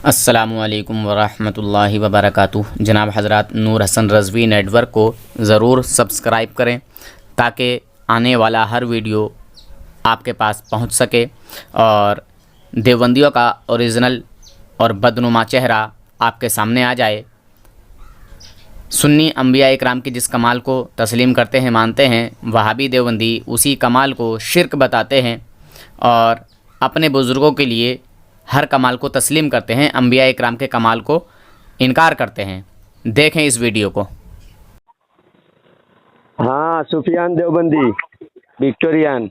अस्सलामुअलैकुम वरहमतुल्लाहि वबरकातुहू। जनाब हज़रात, नूर हसन रज़वी नेटवर्क को ज़रूर सब्सक्राइब करें ताकि आने वाला हर वीडियो आपके पास पहुंच सके और देवबंदियों का ओरिजिनल और बदनुमा चेहरा आपके सामने आ जाए। सुन्नी अंबिया इकराम की जिस कमाल को तस्लीम करते हैं, मानते हैं, वहाबी देवबंदी उसी कमाल को शिर्क बताते हैं और अपने बुज़ुर्गों के लिए हर कमाल को तस्लीम करते हैं, अंबिया इकराम के कमाल को इनकार करते हैं। देखें इस वीडियो को। हाँ, सुफियान देवबंदी विक्टोरियन।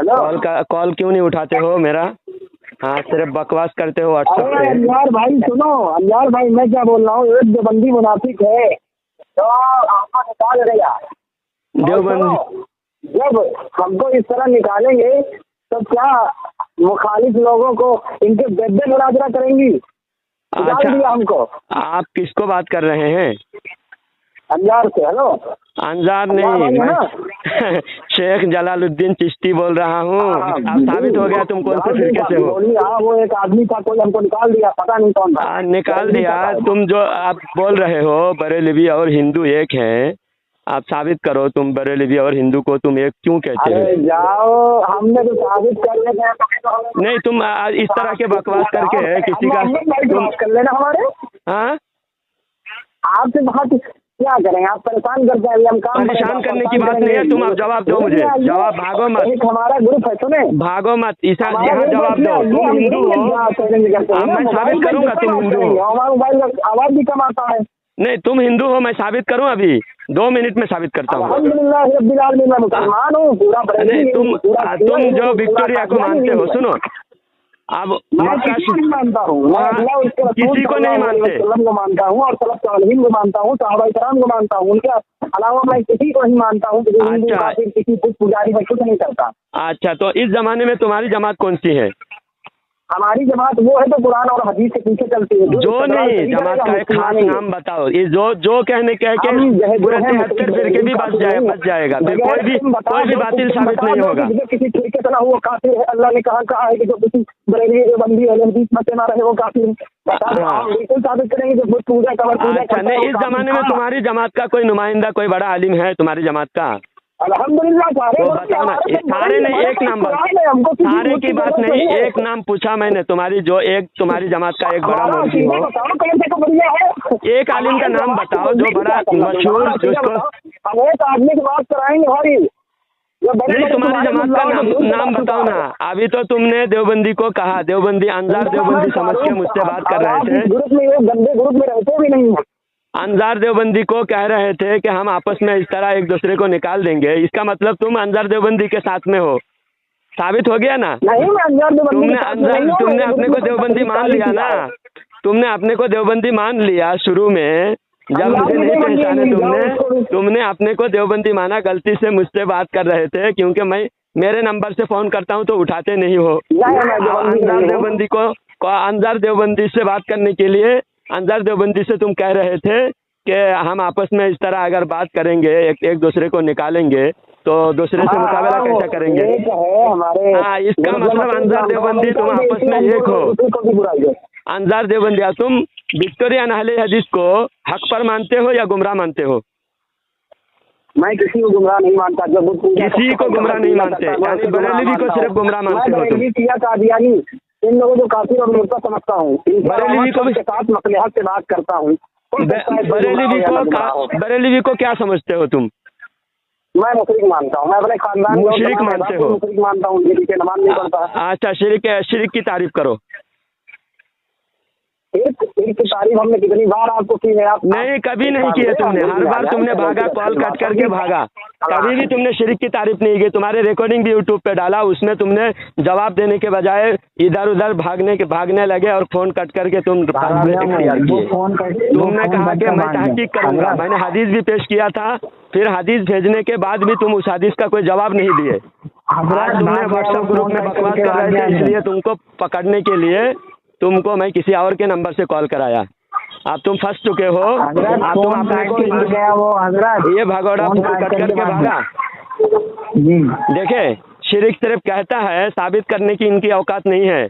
कॉल क्यों नहीं उठाते हो मेरा? हाँ, सिर्फ बकवास करते हो व्हाट्सएप पे। अंजार भाई सुनो, अंजार भाई मैं क्या बोल रहा हूँ, एक देवबंदी मुनाफिक है तो आपको निकाल देगा देवबंदी। जब हमको इस तरह निकालेंगे तो क्या मुखालिफ लोगों को इनके बेदे मुनाजरा करेंगी? निकाल दिया हमको। आप किसको बात कर रहे हैं? अंजार से। हेलो, अंजार नहीं, मैं शेख जलालुद्दीन चिश्ती बोल रहा हूँ। अब साबित हो गया तुम कौन से फिरके से हो। हाँ, वो एक आदमी था, कोई हमको निकाल दिया, पता नहीं कौन था। निकाल दिया। तुम जो आप बोल रहे हो बरेलवी और हिंदू एक हैं, आप साबित करो। तुम बरेलवी और हिंदू को तुम एक क्यों कहते हो? जाओ, हमने तो साबित कर लिया। नहीं, तुम इस तरह के बकवास करके किसी का तुम कर लेना हमारे। हाँ, आपसे बात क्या करें, आप परेशान करते हैं। हम काम परेशान करने की बात नहीं है। तुम अब जवाब दो मुझे। जवाब, भागो मत। एक हमारा ग्रुप है, सुने, भागो मत। ईसा यहाँ जवाब दो। तुम हिंदू हो? मैं साबित करूंगा तुम हिंदू हो। हमारा मोबाइल का आवाज भी कम आता है। नहीं, तुम हिंदू हो, मैं साबित करूं। अभी 2 मिनट में साबित करता हूँ। अल्हम्दुलिल्लाह रब्बिल आलमीन, मैं मुसलमान हूँ पूरा। नहीं, तुम जो विक्टोरिया को मानते हो, सुनो, अब किसी को नहीं मानता हूँ, किसी को नहीं मानते। को मानता हूँ और सलफ़ सालिहीन को मानता हूँ, सहाबा इकराम को मानता हूँ। उनके अलावा मैं किसी को नहीं मानता हूँ। किसी कुछ पुजारी में कुछ नहीं करता। अच्छा, तो इस जमाने में तुम्हारी जमात कौन सी है? हमारी जमात वो है तो कुरान और हदीस के पीछे चलती है। जो नहीं, जमात का एक खास नाम बताओ। ये जो कहने कह के पूरे 73 फिरके भी बच जाएगा। कोई भी बातिल साबित नहीं होगा। किसी तरीके से ना वो काफिर है। अल्लाह ने कहा है कि जो किसी बरेली जो बंदी है हदीस में ना रहे वो काफिर है। बिल्कुल साबित करेंगे जो बुत पूजा कबर पूजा। अच्छा, नहीं, इस जमाने में तुम्हारी जमात का कोई नुमाइंदा, कोई बड़ा आलिम है तुम्हारी जमात का? अल्हम्दुलिल्लाह। तो बताओ ना। सारे नहीं, एक नाम बताओ। सारे की बात नहीं, एक नाम पूछा मैंने। तुम्हारी जमात का एक बड़ा मौलवी हो, एक आलिम का नाम बताओ जो बड़ा मशहूर, जिसको हम एक आदमी की बात कराएंगे भाई। नहीं, तुम्हारी जमात का नाम बताओ ना। अभी तो तुमने देवबंदी को कहा, देवबंदी अंजार देवबंदी समझ के मुझसे बात कर रहे थे। ग्रुप में गंदे ग्रुप में रहते भी नहीं। अंजार देवबंदी को कह रहे थे कि हम आपस में इस तरह एक दूसरे को निकाल देंगे। इसका मतलब तुम अंजार देवबंदी के साथ में हो। साबित हो गया ना? नहीं, मैं अंजार देवबंदी तुमने अपने को देवबंदी मान लिया ना। तुमने अपने को देवबंदी मान लिया शुरू में, जब मुझे नहीं पहचाने तुमने अपने को देवबंदी माना। गलती से मुझसे बात कर रहे थे, क्योंकि मैं मेरे नंबर से फोन करता हूँ तो उठाते नहीं हो। अंजार देवबंदी से बात करने के लिए अंजार देवबंदी से तुम कह रहे थे कि हम आपस में इस तरह अगर बात करेंगे, एक दूसरे को निकालेंगे, तो दूसरे से मुकाबला कैसा करेंगे? हाँ, इसका मतलब अंजार देवबंदी तुम आपस में एक हो। अंजार देवबंदी, तुम विक्टोरियन अहले हदीस को हक पर मानते हो या गुमराह मानते हो? मैं किसी को गुमराह नहीं मानता। जब किसी को गुमराह नहीं मानते, यानी बरेलवी को सिर्फ गुमराह मानते हो तुम। इन लोगों को काफिर और मुर्तद समझता हूँ। बरेलवी को के साथ मसलहत से बात करता हूँ। बरेलवी को क्या समझते हो तुम? मैं मुशरिक मानता हूँ। मैं अपने खानदान मुशरिक मानते हो? मुशरिक मानता हूँ, नमाज नहीं पढ़ता। अच्छा, शिरक की तारीफ करो। एक की तारीफ हमने कितनी बार आपको की है? आप नहीं, कभी नहीं की है तुमने। हर बार तुमने भागा, कॉल कट करके भागा। कभी भी तुमने शिरक की तारीफ नहीं की। तुम्हारे रिकॉर्डिंग भी यूट्यूब पे डाला, उसमें तुमने जवाब देने के बजाय इधर उधर भागने लगे और फोन कट करके तुम इख्तियार किए। तुमने कहा कि मैं तहकीक करूंगा। मैंने हदीस भी पेश किया था, फिर हदीस भेजने के बाद भी तुम उस हदीस का कोई जवाब नहीं दिए। आज तुमने व्हाट्सएप ग्रुप में बकवास कर रहे थे, इसलिए तुमको पकड़ने के लिए तुमको मैं किसी और के नंबर से कॉल कराया। अब तुम फंस चुके हो। तुम अपने को ये भगोड़ा कट करके भागा। देखे, शिरक सिर्फ कहता है, साबित करने की इनकी औकात नहीं है।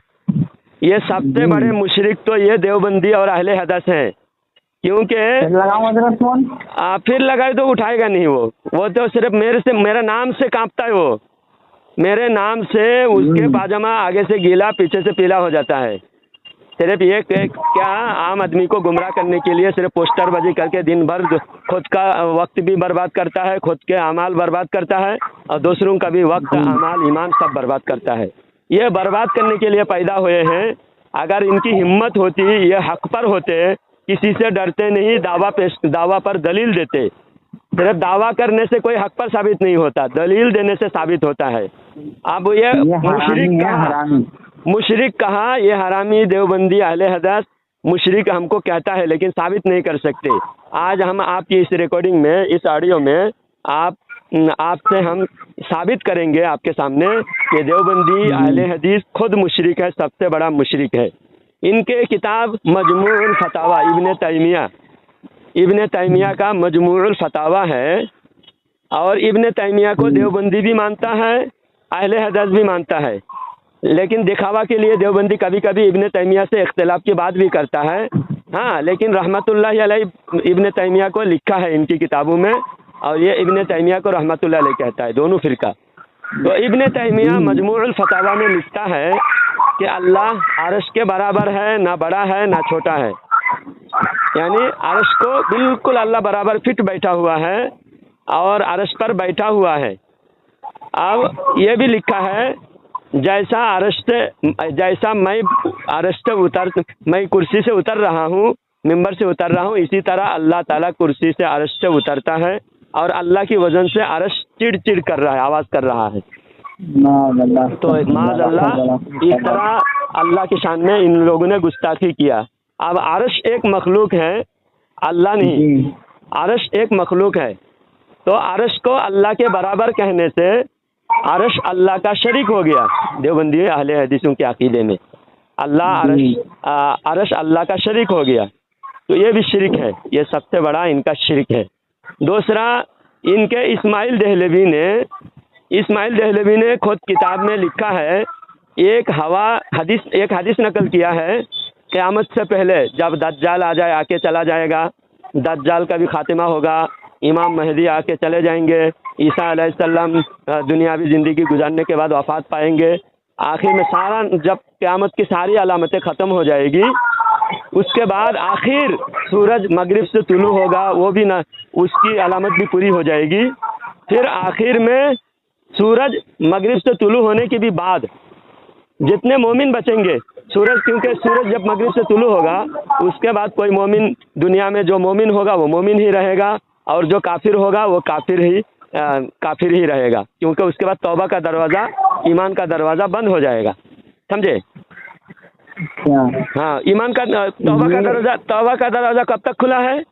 ये सबसे बड़े मुशरिक तो ये देवबंदी और अहले हदस हैं, क्योंकि लगाऊं हजरत फोन? फिर लगाए तो उठाएगा नहीं वो तो सिर्फ मेरे नाम से कांपता है, वो मेरे नाम से उसके पाजामा आगे से गीला पीछे से पीला हो जाता है। सिर्फ ये क्या आम आदमी को गुमराह करने के लिए सिर्फ पोस्टरबाजी करके दिन भर खुद का वक्त भी बर्बाद करता है, खुद के अमाल बर्बाद करता है और दूसरों का भी वक्त अमाल ईमान सब बर्बाद करता है। ये बर्बाद करने के लिए पैदा हुए हैं। अगर इनकी हिम्मत होती, ये हक पर होते, किसी से डरते नहीं, दावा पर दलील देते। सिर्फ दावा करने से कोई हक पर साबित नहीं होता, दलील देने से साबित होता है। अब ये मुशरिक कहा, ये हरामी देवबंदी अहले हदस मुशरिक हमको कहता है, लेकिन साबित नहीं कर सकते। आज हम आपकी इस रिकॉर्डिंग में, इस ऑडियो में आपसे हम साबित करेंगे आपके सामने कि देवबंदी अहले हदीस खुद मुशरिक है, सबसे बड़ा मुशरिक है। इनके किताब मजमूउल फतावा, इब्ने तैमिया का मजमूउल फतावा है, और इब्ने तैमिया को देवबंदी भी मानता है, अहले हदीस भी मानता है। लेकिन दिखावा के लिए देवबंदी कभी कभी इब्ने तैमिया से इख्तिलाफ की बात भी करता है। हाँ, लेकिन रहमतुल्लाह अलैह इब्ने तैमिया को लिखा है इनकी किताबों में, और ये इब्ने तैमिया को रहमतुल्लाह अलैह कहता है, दोनों फिरका। तो इब्ने तैमिया मजमूउल फतावा में लिखता है कि अल्लाह अर्श के बराबर है, ना बड़ा है ना छोटा है, यानी अर्श को बिल्कुल अल्लाह बराबर फिट बैठा हुआ है और अर्श पर बैठा हुआ है। अब ये भी लिखा है जैसा मैं कुर्सी से उतर रहा हूँ, मिंबर से उतर रहा हूँ, इसी तरह अल्लाह ताला कुर्सी से अर्श से उतरता है और अल्लाह की वजन से अर्श चिड़ कर रहा है, आवाज़ कर रहा है। तो माज़अल्लाह, इस तरह अल्लाह की शान में इन लोगों ने गुस्ताखी किया। अब अर्श एक मखलूक है, अल्लाह नहीं, अर्श एक मखलूक है। तो अर्श को अल्लाह के बराबर कहने से अर्श अल्लाह का शरीक हो गया। देवबंदी अहले हदीसों के अकीदे में अर्श अल्लाह का शरीक हो गया, तो ये भी शिरक है, ये सबसे बड़ा इनका शिरक है। दूसरा, इनके इस्माइल देहलवी ने खुद किताब में लिखा है, एक हदीस नकल किया है, क़यामत से पहले जब दज्जाल आ जाए, आके चला जाएगा, दज्जाल का भी खातिमा होगा, इमाम महदी आके चले जाएंगे, ईसा अलैहिस्सलाम दुनियावी ज़िंदगी गुजारने के बाद वफ़ात पाएंगे, आखिर में सारा जब क़यामत की सारी अलामतें ख़त्म हो जाएगी, उसके बाद आखिर सूरज मगरिब से तुलू होगा, वो भी ना, उसकी अलामत भी पूरी हो जाएगी। फिर आखिर में सूरज मगरिब से तुलू होने के भी बाद जितने मोमिन बचेंगे, क्योंकि सूरज जब मगरिब से तुलू होगा उसके बाद कोई मोमिन दुनिया में, जो मोमिन होगा वो मोमिन ही रहेगा और जो काफिर होगा वो काफिर ही रहेगा, क्योंकि उसके बाद तौबा का दरवाज़ा, ईमान का दरवाज़ा बंद हो जाएगा। समझे? हाँ, ईमान का तौबा का दरवाज़ा कब तक खुला है?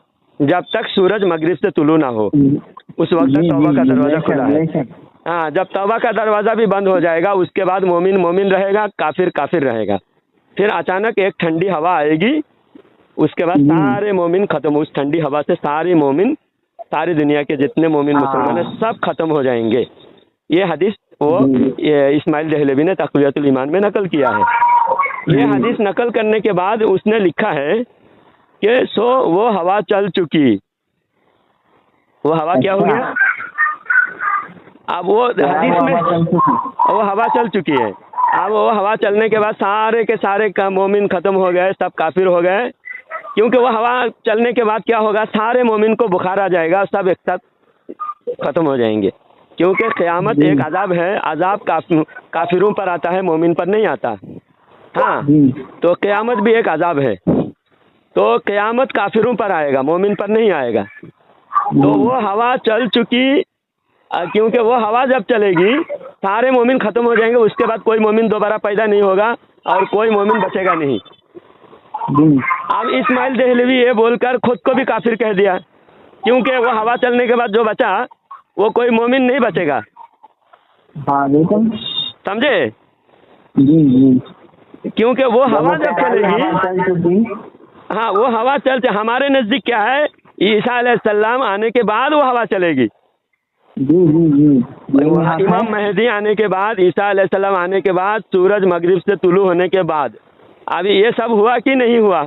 जब तक सूरज मगरिब से तुलू ना हो, उस वक्त तक तौबा का दरवाज़ा खुला है। हाँ, जब तौबा का दरवाज़ा भी बंद हो जाएगा, उसके बाद मोमिन रहेगा, काफिर रहेगा। फिर अचानक एक ठंडी हवा आएगी, उसके बाद सारे मोमिन खत्म, उस ठंडी हवा से सारे मोमिन, सारी दुनिया के जितने मोमिन मुसलमान हैं सब खत्म हो जाएंगे। ये हदीस इस्माइल देहलवी ने तक़वियतुल ईमान में नकल किया है। ये हदीस नकल करने के बाद उसने लिखा है कि वो हवा चल चुकी, वो हवा क्या हो गया? अब वो हदीस में वो हवा चल चुकी है। अब वो हवा चलने के बाद सारे के सारे का मोमिन ख़त्म हो गए, सब काफिर हो गए, क्योंकि वो हवा चलने के बाद क्या होगा, सारे मोमिन को बुखार आ जाएगा, सब एक साथ ख़त्म हो जाएंगे। क्योंकि क़यामत एक अजाब है, अजाब काफिरों पर आता है, मोमिन पर नहीं आता। हाँ, तो क़यामत भी एक अजाब है, तो क़यामत काफिरों पर आएगा, मोमिन पर नहीं आएगा। तो वो हवा चल चुकी, क्योंकि वो हवा जब चलेगी सारे मोमिन ख़त्म हो जाएंगे, उसके बाद कोई मोमिन दोबारा पैदा नहीं होगा और कोई मोमिन बचेगा नहीं। अब इस्माइल देहलवी ये बोलकर खुद को भी काफिर कह दिया, क्योंकि वो हवा चलने के बाद जो बचा वो कोई मोमिन नहीं बचेगा। समझे? क्योंकि वो हवा जब चलेगी, हाँ, वो हवा चलते, हमारे नज़दीक क्या है, ईसा अलैहिस्सलाम आने के बाद वो हवा चलेगी। इमाम महदी आने के बाद, ईसा अलैहिस्सलाम आने के बाद, सूरज मगरिब से तुलू होने के बाद अभी ये सब हुआ कि नहीं हुआ?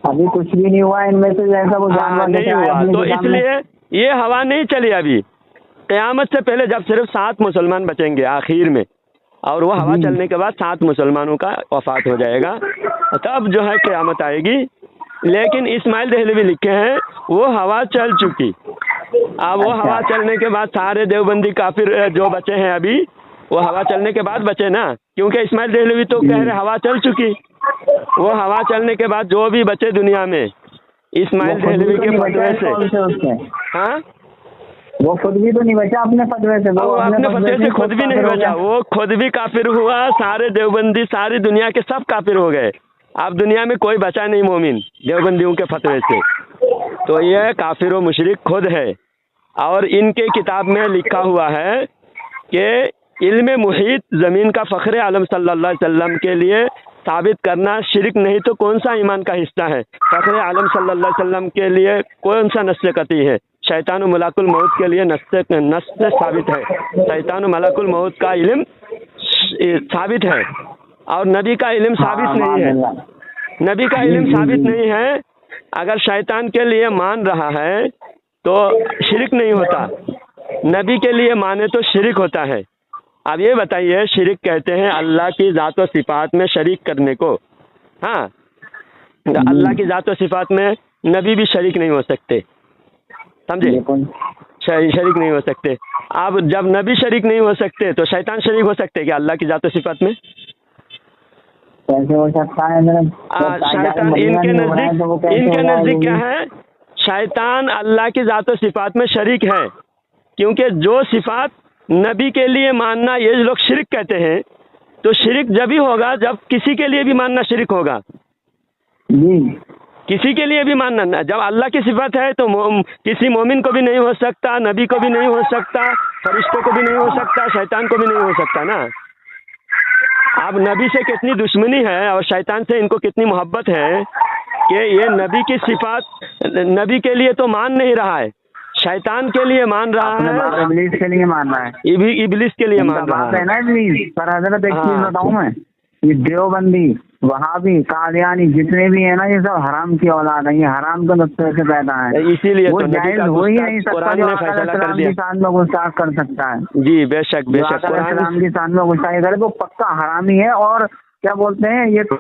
अभी कुछ भी नहीं हुआ इनमें से, जैसा वो जानवर नहीं हुआ, तो इसलिए ये हवा नहीं चली अभी। क़यामत से पहले जब सिर्फ 7 मुसलमान बचेंगे आखिर में, और वो हवा चलने के बाद 7 मुसलमानों का वफात हो जाएगा, तब जो है क़यामत आएगी। लेकिन इस्माइल देहलवी लिखे हैं वो हवा चल चुकी। अब वो हवा चलने के बाद सारे देवबंदी काफिर जो बचे हैं अभी, वो हवा चलने के बाद बचे ना, क्योंकि इस्माइल देहलवी तो कह रहे हवा चल चुकी। वो हवा चलने के बाद जो भी बचे दुनिया में इस्माइल देहलवी के फतवे से, हाँ वो खुद भी तो नहीं बचा अपने फतवे से, वो अपने फतवे से खुद भी नहीं बचा, वो खुद भी काफिर हुआ, सारे देवबंदी सारी दुनिया के सब काफिर हो गए। अब दुनिया में कोई बचा नहीं मोमिन देवबंदियों के फतवे से। तो ये काफिर व मुशरिक खुद है। और इनके किताब में लिखा हुआ है कि इल्म मुहीत ज़मीन का फ़ख्र आलम सल्लल्लाहु अलैहि वसल्लम के लिए साबित करना शिरक नहीं तो कौन सा ईमान का हिस्सा है? फ़ख्र आलम सल्लल्लाहु अलैहि वसल्लम के लिए कौन सा नस्ल कती है? शैतान मलाकुल मौत के लिए नस्ल साबित है। शैतान मलाकुल मौत का इल्म साबित है और नबी का इल्म साबित नहीं है। नबी का इल्म साबित नहीं है। अगर शैतान के लिए मान रहा है तो शिरक नहीं होता, नबी के लिए माने तो शिरक होता है। अब ये बताइए, शिरक कहते हैं अल्लाह की ज़ात व सिफ़ात में शरीक करने को। हाँ, अल्लाह की ज़ात व सिफ़ात में नबी भी शरीक नहीं हो सकते, समझे? शरीक नहीं हो सकते। अब जब नबी शरीक नहीं हो सकते तो शैतान शरीक हो सकते क्या अल्लाह की ज़ात व सिफ़ात में? कैसे हो सकता है? शैतान इनके नज़दीक क्या है? शैतान अल्लाह की ज़ात व सिफ़ात में शरीक है, क्योंकि जो सिफ़ात नबी के लिए मानना ये लोग शिरक कहते हैं। तो शिरक जब ही होगा जब किसी के लिए भी मानना शिरक होगा। किसी के लिए भी मानना, जब अल्लाह की सिफत है तो किसी मोमिन को भी नहीं हो सकता, नबी को भी नहीं हो सकता, फरिश्ते को भी नहीं हो सकता, शैतान को भी नहीं हो सकता ना। अब नबी से कितनी दुश्मनी है और शैतान से इनको कितनी मोहब्बत है कि ये नबी की सिफात नबी के लिए तो मान नहीं रहा है, शैतान के लिए मान रहा है, इब्लीस के लिए मान रहा है, इब्लीस के लिए मान रहा है ना इब्लीस। पर हजरत एक चीज बताऊं मैं, ये देवबंदी वहाबी कादियानी जितने भी है ना, ये सब हराम की औलाद है, ये हराम के नुस्खे से पैदा है। इसीलिए वो जायज हो ही नहीं सकता जो आका की शान में गुस्ताख कर सकता है। जी बेशक बेशक, कुरान की शान में गुस्ताखी करे तो पक्का हरामी है। और क्या बोलते हैं, ये तो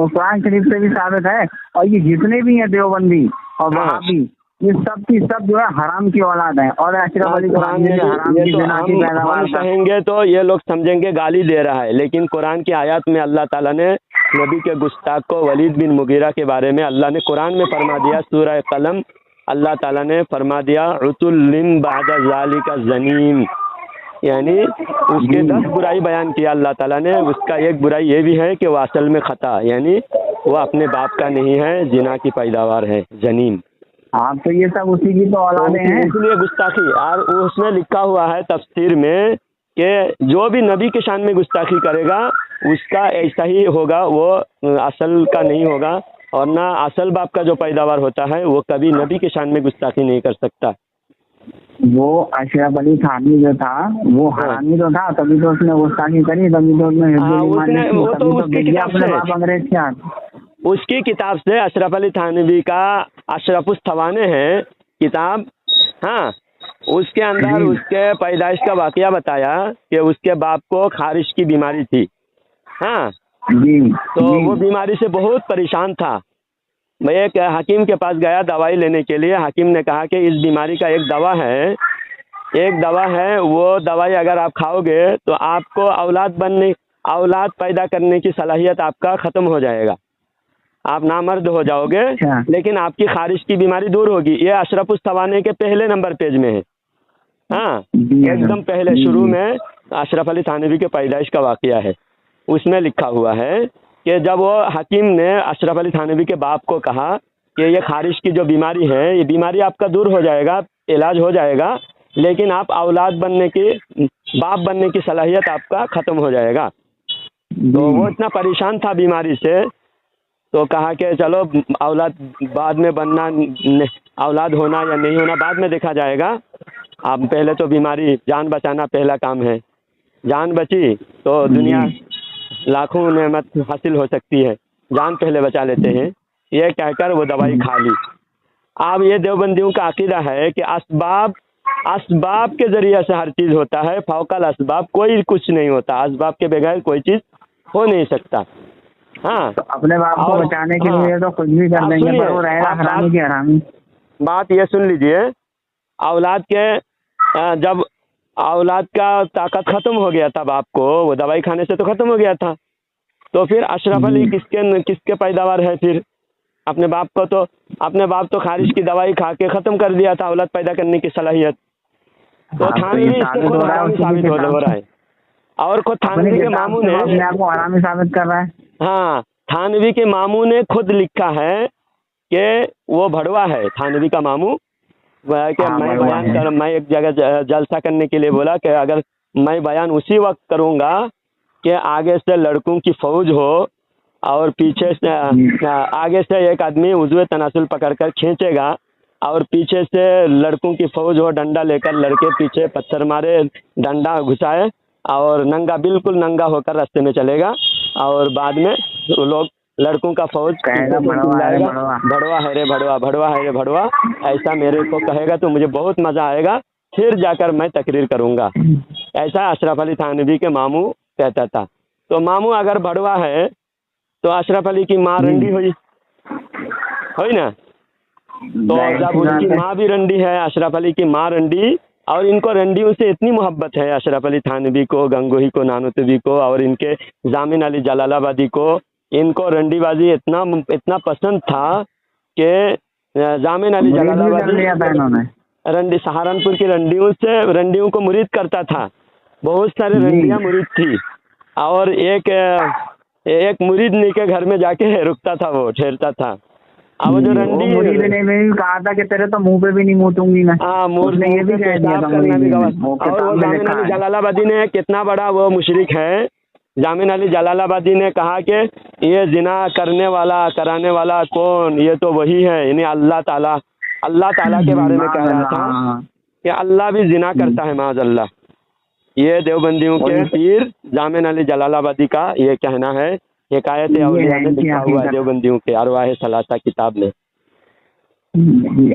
कुरान शरीफ से भी साबित है। और ये जितने भी हैं देवबंदी और वहाबी, ये सब की सब जो है हराम की औलाद है। और अशरफ अली कुरान में हराम की जना की पैदावार कहेंगे तो ये लोग समझेंगे गाली दे रहा है, लेकिन कुरान की आयत में अल्लाह ताला ने नबी के गुस्ताख को वलीद बिन मुगीरा के बारे में अल्लाह ने कुरान में फरमा दिया। सूरह कलम अल्लाह ताला ने फरमा दिया उतुल्लिम बादा ज़ालिका ज़नीम, यानी उसके 10 बुराई बयान किया अल्लाह ताला ने। उसका एक बुराई ये भी है कि वो असल में खता, यानी वो अपने बाप का नहीं है, जिना की पैदावार है, जनीम। हाँ, तो ये सब उसी की तो औलादे हैं, इसलिए गुस्ताखी। और उसमें लिखा हुआ है तफसीर में कि जो भी नबी के शान में गुस्ताखी करेगा उसका ऐसा ही होगा, वो असल का नहीं होगा। और ना असल बाप का जो पैदावार होता है वो कभी नबी के शान में गुस्ताखी नहीं कर सकता। वो अशरफ अली थानी जो था वो हरामी तो था, तभी तो उसने गुस्ताखी करी, तभी तो उसने अंग्रेज के हाथ। उसकी किताब से अशरफ अली थानवी का अशरफुस थवाने है किताब। हाँ, उसके अंदर उसके पैदाइश का वाकया बताया कि उसके बाप को खारिश की बीमारी थी। हाँ, तो वो बीमारी से बहुत परेशान था। मैं एक हकीम के पास गया दवाई लेने के लिए। हकीम ने कहा कि इस बीमारी का एक दवा है, वो दवाई अगर आप खाओगे तो आपको औलाद पैदा करने की सलाहियत आपका ख़त्म हो जाएगा, आप नामर्द हो जाओगे, लेकिन आपकी खारिश की बीमारी दूर होगी। ये अशरफुस थवाने के पहले नंबर पेज में है। हाँ, एकदम पहले शुरू में अशरफ अली थानवी के पैदाइश का वाकया है। उसमें लिखा हुआ है कि जब वो हकीम ने अशरफ अली थानवी के बाप को कहा कि ये खारिश की जो बीमारी है, ये बीमारी आपका दूर हो जाएगा, इलाज हो जाएगा, लेकिन आप बाप बनने की सलाहियत आपका ख़त्म हो जाएगा। तो वो इतना परेशान था बीमारी से, तो कहा कि चलो औलाद बाद में बनना, औलाद होना या नहीं होना बाद में देखा जाएगा, आप पहले तो बीमारी जान बचाना पहला काम है। जान बची तो दुनिया लाखों नेमत हासिल हो सकती है, जान पहले बचा लेते हैं, ये कहकर वो दवाई खा ली। अब ये देवबंदियों का अकीदा है कि असबाब के जरिए से हर चीज़ होता है, फौकल असबाब कोई कुछ नहीं होता, असबाब के बगैर कोई चीज़ हो नहीं सकता। हाँ, तो अपने बाप को बचाने के लिए तो कुछ भी कर देंगे, पर वो रहेगा हरामी की हरामी। बात ये सुन लीजिए, औलाद के जब औलाद का ताकत खत्म हो गया था बाप को, वो दवाई खाने से तो खत्म हो गया था, तो फिर अशरफ अली किसके पैदावार है? फिर अपने बाप तो खारिज की दवाई खा के खत्म कर दिया था औलाद पैदा करने की सलाहियत। तो थानवी इससे खुद हरामी साबित हो रहा है। और खुद थानवी के मामू ने अपने आप को हरामी साबित कर रहा है। हाँ, थानवी के मामू ने खुद लिखा है कि वो भड़वा है। थानवी का मामू कि मैं एक जगह जलसा करने के लिए बोला कि अगर मैं बयान उसी वक्त करूँगा कि आगे से लड़कों की फौज हो और पीछे से आगे से एक आदमी उज़्वे तनासुल पकड़कर खींचेगा और पीछे से लड़कों की फौज हो, डंडा लेकर लड़के पीछे पत्थर मारे, डंडा घुसाए और बिल्कुल नंगा होकर रास्ते में चलेगा और बाद में वो लोग लड़कों का फौज भड़वा है रे भड़वा, भड़वा है रे भड़वा, ऐसा मेरे को कहेगा तो मुझे बहुत मज़ा आएगा, फिर जाकर मैं तकरीर करूँगा। ऐसा अशरफ अली थानवी के मामू कहता था। तो मामू अगर भड़वा है तो अशरफ अली की माँ रंडी हुई ना, तो जब उसकी माँ भी रंडी है, अशरफ अली की माँ रंडी, और इनको रंडियों से इतनी मोहब्बत है अशरफ अली थानवी को, गंगोही को, नानोतवी को और इनके जामिन अली जलालाबादी को, इनको रंडीबाजी इतना पसंद था कि जामिन अली जलालाबादी रंडी सहारनपुर की रंडियों को मुरीद करता था। बहुत सारे रंडियाँ मुरीद थी और एक मुरीद नहीं के घर में जाके रुकता था, वो ठहरता था। अब जो रंडी ने भी कहा था कि तेरे तो मुंह पे भी नहीं मूतूंगी मैं। हाँ, मुंह ने ये भी कह दिया था। और वो जामिन अली जलालाबादी ने कितना बड़ा वो मुशरिक है, जामिन अली जलालाबादी ने कहा कि ये जिना करने वाला कराने वाला कौन, ये तो वही है, यानी अल्लाह ताला के बारे में कह रहा था कि अल्लाह भी जिना करता है माज़अल्लाह। ये देवबंदियों के पीर जामिन अली जलालाबादी का ये कहना है, हिकायत औलिया में लिखा हुआ देवबंदियों के अरवाह सलासा किताब में।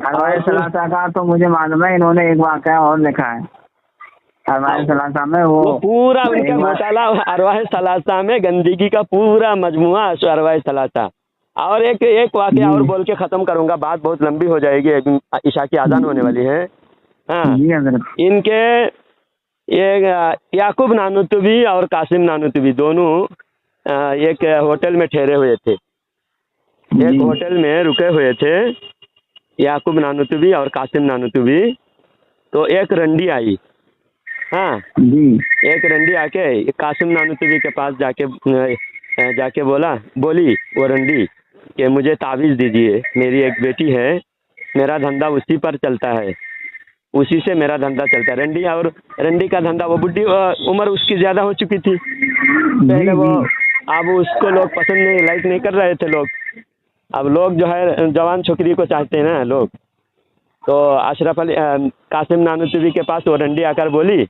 अरवाह सलासा का तो मुझे मालूम है, इन्होंने एक वाक़या और लिखा है अरवाह सलासा में, वो पूरा उनका घोटाला अरवाह सलासा में, गंदगी का पूरा मजमुआ अरवाह सलासा। और एक वाक़या और बोल के ख़त्म करूँगा, बात बहुत लंबी हो जाएगी, इशा की आज़ान होने वाली है। हाँ, इनके याकूब नानोतवी और कासिम नानोतवी दोनों एक होटल में ठहरे हुए थे, एक होटल में रुके हुए थे याकूब नानोतवी और कासिम नानोतवी। तो एक रंडी आई, हाँ, एक रंडी आके कासिम नानोतवी के पास जाके बोली वो रंडी कि मुझे तावीज़ दीजिए, मेरी एक बेटी है, मेरा धंधा उसी पर चलता है, उसी से मेरा धंधा चलता है। रंडी का धंधा, वो बुढ़ी उम्र उसकी ज़्यादा हो चुकी थी पहले, वो अब उसको लोग पसंद नहीं, लाइक नहीं कर रहे थे लोग। अब लोग जो है जवान छोकरी को चाहते हैं ना लोग। तो अशरफ अली कासिम नानोतवी के पास वो रंडी आकर बोली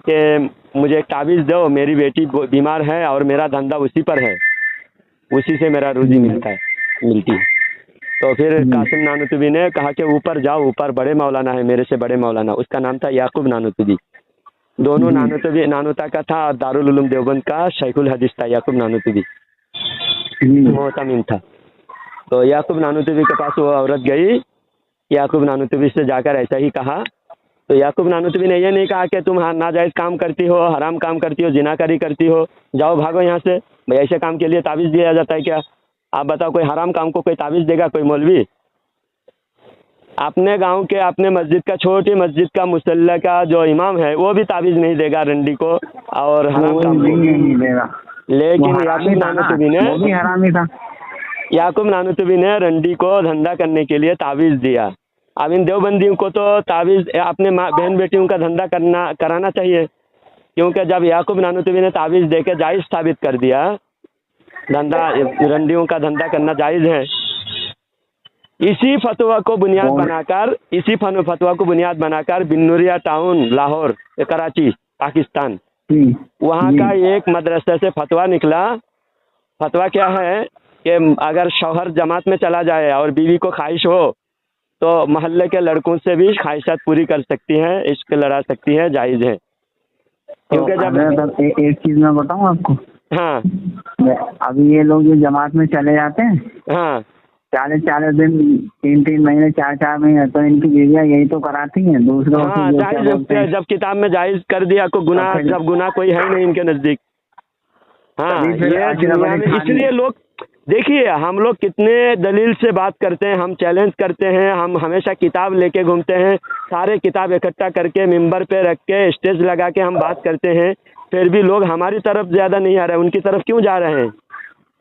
कि मुझे एक तावीज़ दो, मेरी बेटी बीमार है और मेरा धंधा उसी पर है, उसी से मेरा रोज़ी मिलती है। तो फिर कासिम नानोतवी ने कहा कि ऊपर जाओ, ऊपर बड़े मौलाना है, मेरे से बड़े मौलाना, उसका नाम था याकूब नानोतवी। दोनों नानोतवी, नानोता का था और दारुल उलूम देवबंद का शेखुल हदीस था याकूब नानोतवी, मोहतमिम था। तो याकूब नानोतवी के पास वो औरत गई, याकूब नानोतवी से जाकर ऐसा ही कहा। तो याकूब नानोतवी ने ये नहीं कहा कि तुम नाजायज़ काम करती हो, हराम काम करती हो, जिनाकारी करती हो, जाओ भागो यहाँ से। भाई ऐसे काम के लिए तावीज़ दिया जाता है क्या? आप बताओ, कोई हराम काम को कोई तावीज़ देगा कोई मौलवी? अपने गांव के, अपने मस्जिद का, छोटी मस्जिद का मुसल्ला का जो इमाम है वो भी तावीज़ नहीं देगा रंडी को और हराम काम को नहीं देगा। लेकिन याकूब नानोतवी ने रंडी को धंधा करने के लिए तावीज़ दिया। अब इन देवबंदियों को तो तावीज़ अपने बहन बेटियों का धंधा कराना चाहिए, क्योंकि जब याकूब नानोतवी ने तावीज़ देके जायज़ साबित कर दिया, धंधा रंडियों का धंधा करना जायज़ है, इसी फतवा को बुनियाद बनाकर बिन्नूरिया टाउन, लाहौर, कराची, पाकिस्तान वहाँ का एक मदरसे से फतवा निकला। फतवा क्या है कि अगर शौहर जमात में चला जाए और बीवी को ख्वाहिश हो तो मोहल्ले के लड़कों से भी ख्वाहिशात पूरी कर सकती हैं, इश्क लड़ा सकती हैं, जायज़ है। क्योंकि जब एक चीज मैं बताऊँ आपको। हाँ अभी ये लोग जो जमात में चले जाते हैं, हाँ 40 दिन, 3 महीने, 4 महीने, तो इनकी बीवियाँ यही तो कराती हैं दूसरों हाँ, से। जो क्या बोलते हैं, जब किताब में जायज़ कर दिया को गुनाह, जब गुनाह कोई है नहीं इनके नज़दीक। हाँ, ये दुनिया में इसलिए लोग देखिए, हम लोग कितने दलील से बात करते हैं, हम चैलेंज करते हैं, हम हमेशा किताब लेके घूमते हैं, सारे किताब इकट्ठा करके मिंबर पे रख के स्टेज लगा के हम बात करते हैं, फिर भी लोग हमारी तरफ ज़्यादा नहीं आ रहे, उनकी तरफ क्यों जा रहे हैं?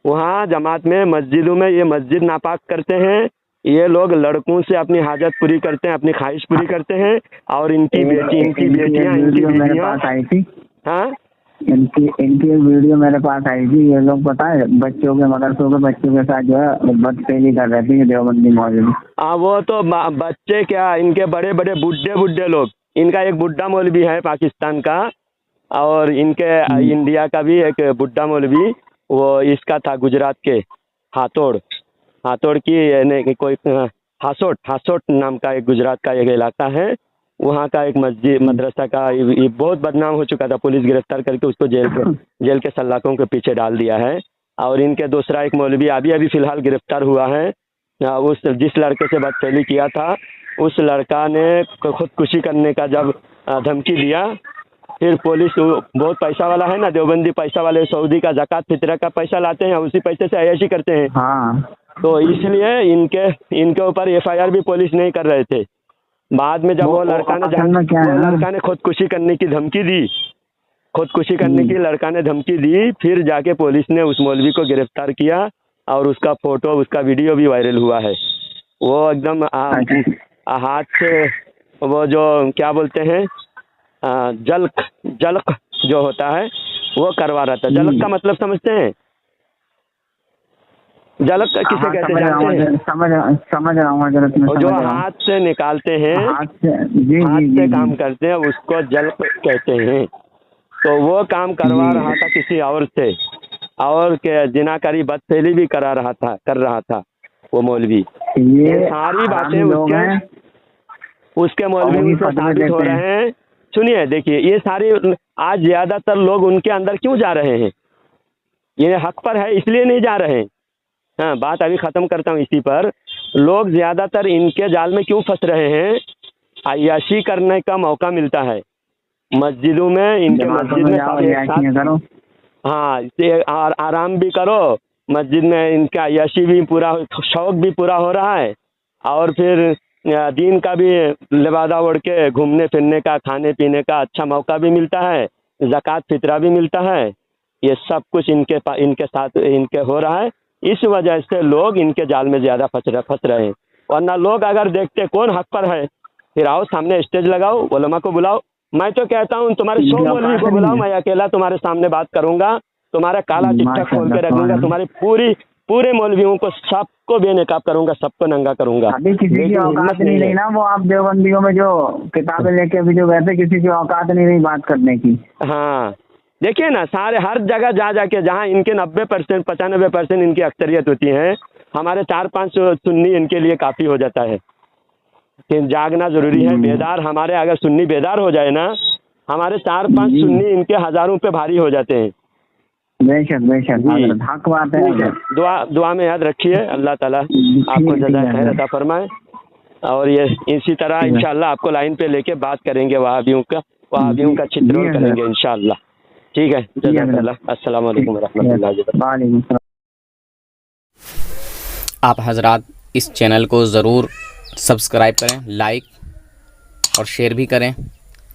वहाँ जमात में, मस्जिदों में ये मस्जिद नापाक करते हैं, ये लोग लड़कों से अपनी हाजत पूरी करते हैं, अपनी ख्वाहिश पूरी करते हैं, और इनकी बेटियाँ, इनकी बीवियाँ, हाँ, इनकी एक वीडियो मेरे पास आई थी। ये लोग पता है बच्चों के, मदरसों के बच्चों के साथ जो है बदतमीजी कर रहे थे देवबंदी मौलवी। हाँ, वो तो बच्चे क्या, इनके बड़े बड़े बुढ़े लोग, इनका एक बुढ़ा मौलवी है पाकिस्तान का, और इनके इंडिया का भी एक बुढ़ा मौलवी, वो इसका था गुजरात के हाथोड़ की कोई हासोट नाम का एक गुजरात का एक इलाका है, वहाँ का एक मस्जिद मदरसा का ये बहुत बदनाम हो चुका था। पुलिस गिरफ्तार करके उसको जेल के सलाखों के पीछे डाल दिया है। और इनके दूसरा एक मौलवी अभी फिलहाल गिरफ्तार हुआ है। उस जिस लड़के से बदतमीजी किया था, उस लड़का ने खुदकुशी करने का जब धमकी दिया, फिर पुलिस, बहुत पैसा वाला है ना, देवबंदी पैसा वाले, सऊदी का ज़कात फितरा का पैसा लाते हैं, उसी पैसे से अय्याशी करते हैं। हाँ, तो इसलिए इनके ऊपर FIR भी पुलिस नहीं कर रहे थे। बाद में जब वो लड़का ने खुदकुशी करने की धमकी दी, लड़का ने धमकी दी, फिर जाके पुलिस ने उस मौलवी को गिरफ्तार किया, और उसका फोटो, उसका वीडियो भी वायरल हुआ है। वो एकदम हाथ से वो जो क्या बोलते हैं जलक जो होता है वो करवा रहा था। जलक का मतलब समझते हैं? जलक किसे कहते हैं जानते हैं? समझ रहा हूँ हजरत, मैं जो हाथ से निकालते हैं, हाथ से काम करते हैं, उसको जलक कहते हैं। तो वो काम करवा रहा था किसी और से, और के जिनाकारी बदफेली भी कर रहा था वो मौलवी। ये सारी बातें उसके मौलवी से साबित हो रहे हैं। सुनिए, देखिए, ये सारी आज ज़्यादातर लोग उनके अंदर क्यों जा रहे हैं? ये हक पर है इसलिए नहीं जा रहे हैं। हाँ, बात अभी ख़त्म करता हूँ इसी पर। लोग ज़्यादातर इनके जाल में क्यों फंस रहे हैं? अय्याशी करने का मौका मिलता है मस्जिदों में, इनके मस्जिद में हाँ, आराम भी करो मस्जिद में, इनका अय्याशी भी पूरा, शौक़ भी पूरा हो रहा है, और फिर दीन का भी लिबादा ओढ़ के घूमने फिरने का, खाने पीने का अच्छा मौका भी मिलता है, ज़कात फितरा भी मिलता है। ये सब कुछ इनके साथ इनके हो रहा है। इस वजह से लोग इनके जाल में ज़्यादा फंस रहे हैं। वरना लोग अगर देखते कौन हक पर है, फिर आओ सामने स्टेज लगाओ, उलमा को बुलाओ। मैं तो कहता हूँ तुम्हारे 100 मौलवी को बुलाओ, मैं अकेला तुम्हारे सामने बात करूँगा, तुम्हारा काला चिट्ठा खोल के रखूँगा, तुम्हारे पूरे मौलवियों को सबको बेनकाब करूँगा, सबको नंगा करूँगा। अभी किसी की औकात नहीं रही ना, वो आप देवबंदियों में जो किताबें लेके अभी जो गए थे, किसी की औकात नहीं रही बात करने की। हाँ, देखिए ना, सारे हर जगह जाके जहाँ इनके 90% 95% इनकी अक्सरियत होती है, हमारे 4-5 सुन्नी इनके लिए काफ़ी हो जाता है। कि जागना ज़रूरी है, बेदार, हमारे अगर सुन्नी बेदार हो जाए ना, हमारे 4-5 सुन्नी इनके हज़ारों पे भारी हो जाते हैं। बेशक हक बात है। दुआ में याद रखिए, अल्लाह ताला आपको जज़ाए खैर अता फरमाए। और ये इसी तरह इंशाअल्लाह आपको लाइन पे लेके बात करेंगे, वहाबियों का चित्रण करेंगे इंशाअल्लाह। ठीक है, जज़ाकल्लाह। अस्सलाम वालेकुम रहमतुल्लाहि व बरकातहू। आप हजरात इस चैनल को ज़रूर सब्सक्राइब करें, लाइक और शेयर भी करें,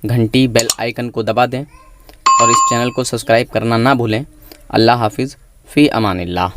घंटी बेल आइकन को दबा दें, और इस चैनल को सब्सक्राइब करना ना भूलें। अल्लाह हाफिज़, फ़ी अमानिल्लाह।